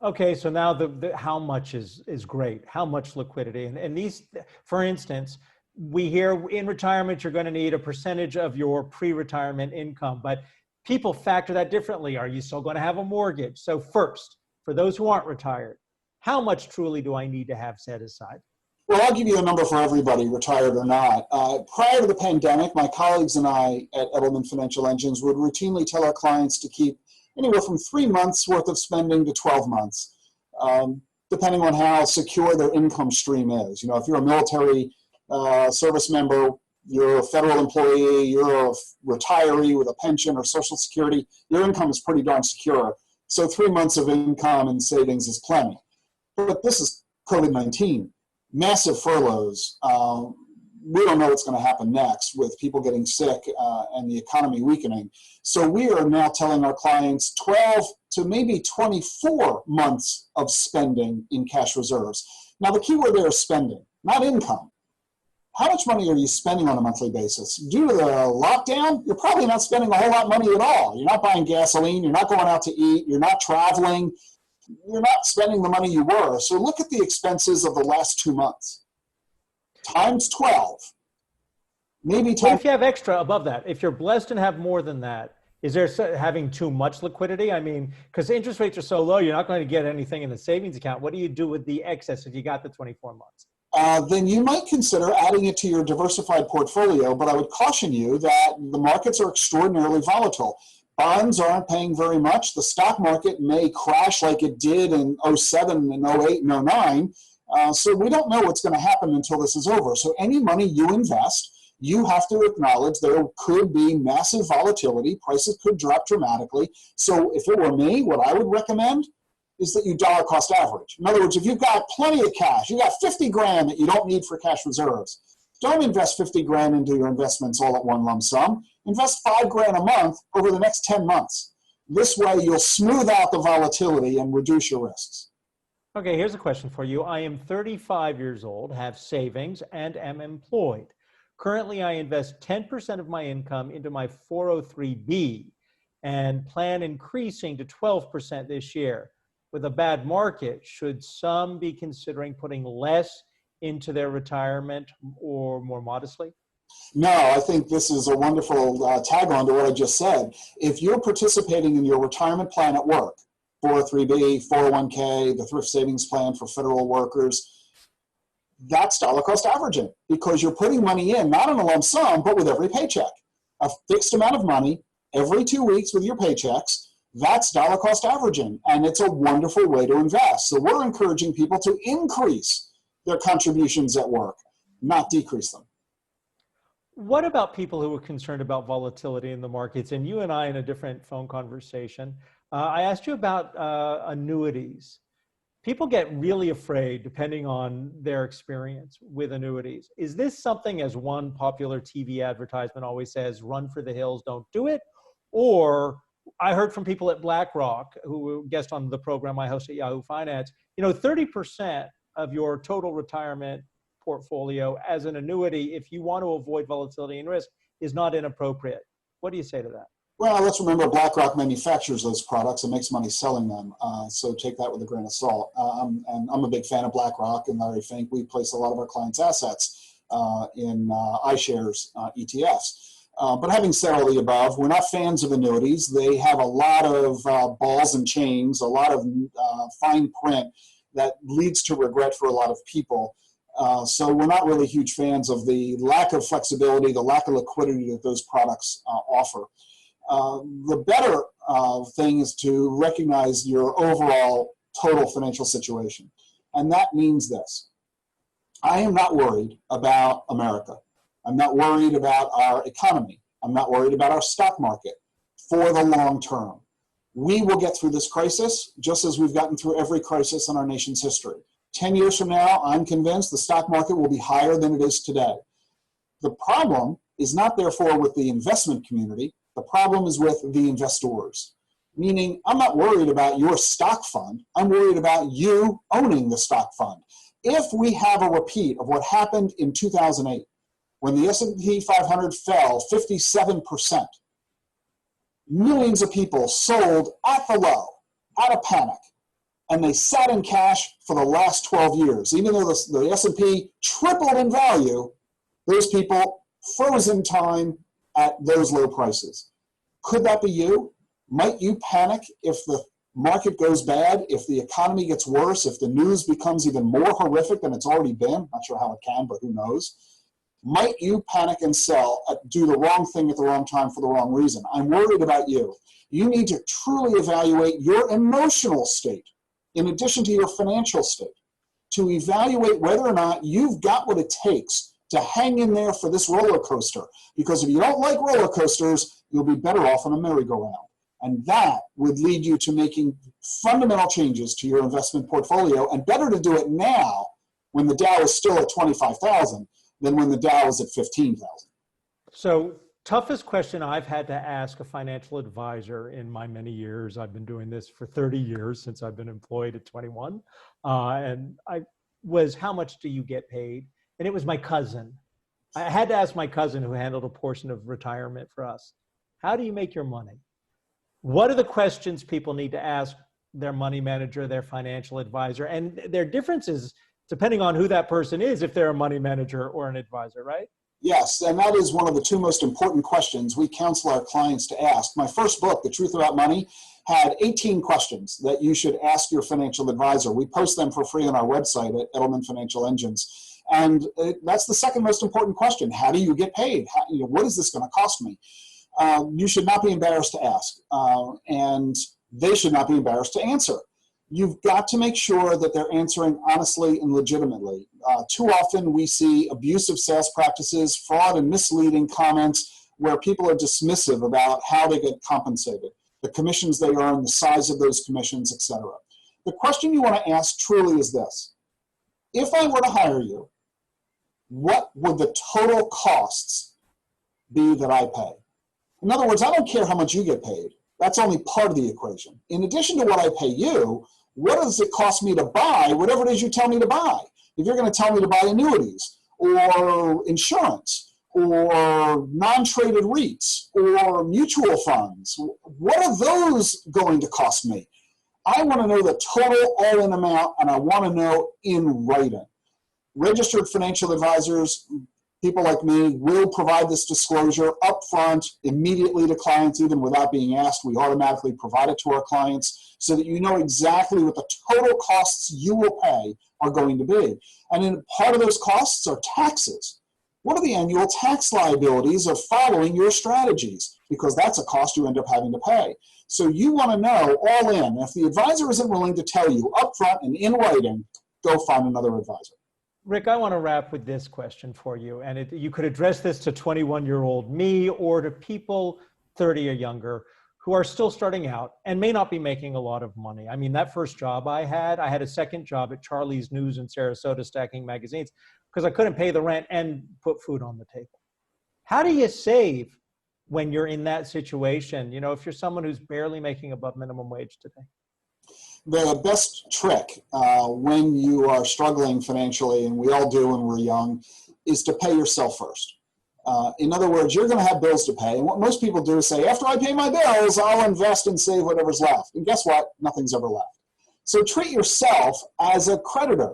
Okay, so now the how much is great. How much liquidity? And these, for instance, we hear in retirement you're going to need a percentage of your pre-retirement income, but people factor that differently. Are you still going to have a mortgage? So first, for those who aren't retired, how much truly do I need to have set aside? Well, I'll give you a number for everybody, retired or not. Prior to the pandemic, my colleagues and I at Edelman Financial Engines would routinely tell our clients to keep anywhere from 3 months worth of spending to 12 months, depending on how secure their income stream is. You know, if you're a military service member, you're a federal employee, you're a retiree with a pension or Social Security, your income is pretty darn secure. So 3 months of income and savings is plenty. But this is COVID-19. Massive furloughs. We don't know what's going to happen next with people getting sick and the economy weakening. So we are now telling our clients 12 to maybe 24 months of spending in cash reserves. Now the key word there is spending, not income. How much money are you spending on a monthly basis? Due to the lockdown, you're probably not spending a whole lot of money at all. You're not buying gasoline, you're not going out to eat, you're not traveling, you're not spending the money you were. So look at the expenses of the last 2 months. Times 12. Maybe If you have extra above that, if you're blessed and have more than that, is there having too much liquidity? I mean, because interest rates are so low, you're not going to get anything in the savings account. What do you do with the excess if you got the 24 months? Then you might consider adding it to your diversified portfolio, but I would caution you that the markets are extraordinarily volatile. Bonds aren't paying very much. The stock market may crash like it did in 07 and 08 and 09. So we don't know what's going to happen until this is over. So any money you invest, you have to acknowledge there could be massive volatility. Prices could drop dramatically. So if it were me, what I would recommend is that you dollar cost average. In other words, if you've got plenty of cash, you got 50 grand that you don't need for cash reserves, don't invest 50 grand into your investments all at one lump sum. Invest 5 grand a month over the next 10 months. This way you'll smooth out the volatility and reduce your risks. Okay, here's a question for you. I am 35 years old, have savings, and am employed. Currently, I invest 10% of my income into my 403B and plan increasing to 12% this year. With a bad market, should some be considering putting less into their retirement or more modestly? No, I think this is a wonderful tag-on to what I just said. If you're participating in your retirement plan at work, 403B, 401k, the thrift savings plan for federal workers, that's dollar cost averaging because you're putting money in, not in a lump sum, but with every paycheck. A fixed amount of money every 2 weeks with your paychecks, that's dollar cost averaging, and it's a wonderful way to invest. So we're encouraging people to increase their contributions at work, not decrease them. What about people who are concerned about volatility in the markets? And you and I, in a different phone conversation, I asked you about annuities. People get really afraid depending on their experience with annuities. Is this something, as one popular TV advertisement always says, run for the hills, don't do it? Or I heard from people at BlackRock, who guest on the program I host at Yahoo Finance, 30% of your total retirement portfolio as an annuity, if you want to avoid volatility and risk, is not inappropriate. What do you say to that? Well, let's remember BlackRock manufactures those products and makes money selling them. So take that with a grain of salt. And I'm a big fan of BlackRock and Larry Fink. We place a lot of our clients' assets in iShares ETFs. But having said all the above, we're not fans of annuities. They have a lot of balls and chains, a lot of fine print that leads to regret for a lot of people. So we're not really huge fans of the lack of flexibility, the lack of liquidity that those products offer. The better thing is to recognize your overall total financial situation. And that means this. I am not worried about America. I'm not worried about our economy. I'm not worried about our stock market for the long term. We will get through this crisis just as we've gotten through every crisis in our nation's history. 10 years from now, I'm convinced the stock market will be higher than it is today. The problem is not therefore with the investment community. The problem is with the investors. Meaning, I'm not worried about your stock fund. I'm worried about you owning the stock fund. If we have a repeat of what happened in 2008, when the S&P 500 fell 57%, millions of people sold at the low, out of panic, and they sat in cash for the last 12 years. Even though the S&P tripled in value, those people froze in time at those low prices. Could that be you? Might you panic if the market goes bad, if the economy gets worse, if the news becomes even more horrific than it's already been? Not sure how it can, but who knows? Might you panic and sell, do the wrong thing at the wrong time for the wrong reason? I'm worried about you. You need to truly evaluate your emotional state in addition to your financial state to evaluate whether or not you've got what it takes to hang in there for this roller coaster. Because if you don't like roller coasters, you'll be better off on a merry-go-round. And that would lead you to making fundamental changes to your investment portfolio, and better to do it now when the Dow is still at 25,000 than when the Dow is at 15,000. So, toughest question I've had to ask a financial advisor in my many years. I've been doing this for 30 years since I've been employed at 21. And I was, how much do you get paid? And it was my cousin. I had to ask my cousin, who handled a portion of retirement for us, how do you make your money? What are the questions people need to ask their money manager, their financial advisor? And their differences depending on who that person is, if they're a money manager or an advisor, right? Yes, and that is one of the two most important questions we counsel our clients to ask. My first book, The Truth About Money, had 18 questions that you should ask your financial advisor. We post them for free on our website at Edelman Financial Engines. And that's the second most important question. How do you get paid? What is this going to cost me? You should not be embarrassed to ask, and they should not be embarrassed to answer. You've got to make sure that they're answering honestly and legitimately. Too often we see abusive sales practices, fraud and misleading comments where people are dismissive about how they get compensated, the commissions they earn, the size of those commissions, etc. The question you want to ask truly is this: if I were to hire you, what would the total costs be that I pay? In other words, I don't care how much you get paid. That's only part of the equation. In addition to what I pay you, what does it cost me to buy whatever it is you tell me to buy? If you're going to tell me to buy annuities or insurance or non-traded REITs or mutual funds, what are those going to cost me? I want to know the total all-in amount, and I want to know in writing. Registered financial advisors, people like me, will provide this disclosure upfront, immediately to clients, even without being asked. We automatically provide it to our clients so that you know exactly what the total costs you will pay are going to be. And then part of those costs are taxes. What are the annual tax liabilities of following your strategies? Because that's a cost you end up having to pay. So you want to know all in. If the advisor isn't willing to tell you upfront and in writing, go find another advisor. Rick, I want to wrap with this question for you. And you could address this to 21-year-old me or to people 30 or younger who are still starting out and may not be making a lot of money. I mean, that first job I had a second job at Charlie's News in Sarasota stacking magazines because I couldn't pay the rent and put food on the table. How do you save when you're in that situation? You know, if you're someone who's barely making above minimum wage today. The best trick when you are struggling financially, and we all do when we're young, is to pay yourself first. In other words, you're going to have bills to pay. And what most people do is say, after I pay my bills, I'll invest and save whatever's left. And guess what? Nothing's ever left. So treat yourself as a creditor.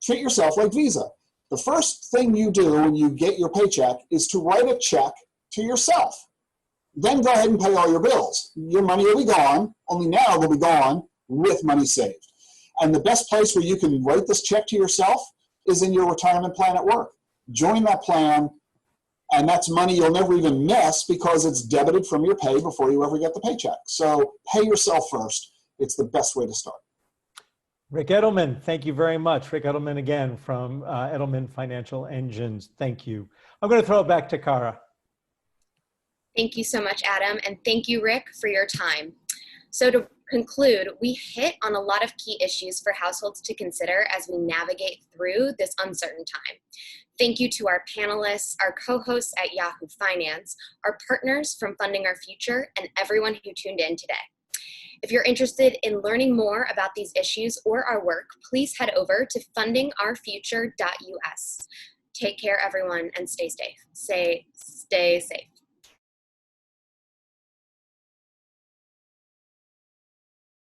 Treat yourself like Visa. The first thing you do when you get your paycheck is to write a check to yourself. Then go ahead and pay all your bills. Your money will be gone, only now they'll be gone with money saved. And the best place where you can write this check to yourself is in your retirement plan at work. Join that plan, and that's money you'll never even miss because it's debited from your pay before you ever get the paycheck. So pay yourself first. It's the best way to start. Rick Edelman, thank you very much. Rick Edelman again from Edelman Financial Engines. Thank you. I'm going to throw it back to Cara. Thank you so much, Adam, and thank you, Rick, for your time. So to conclude, we hit on a lot of key issues for households to consider as we navigate through this uncertain time. Thank you to our panelists, our co-hosts at Yahoo Finance, our partners from Funding Our Future, and everyone who tuned in today. If you're interested in learning more about these issues or our work, please head over to fundingourfuture.us. Take care, everyone, and stay safe. Stay safe.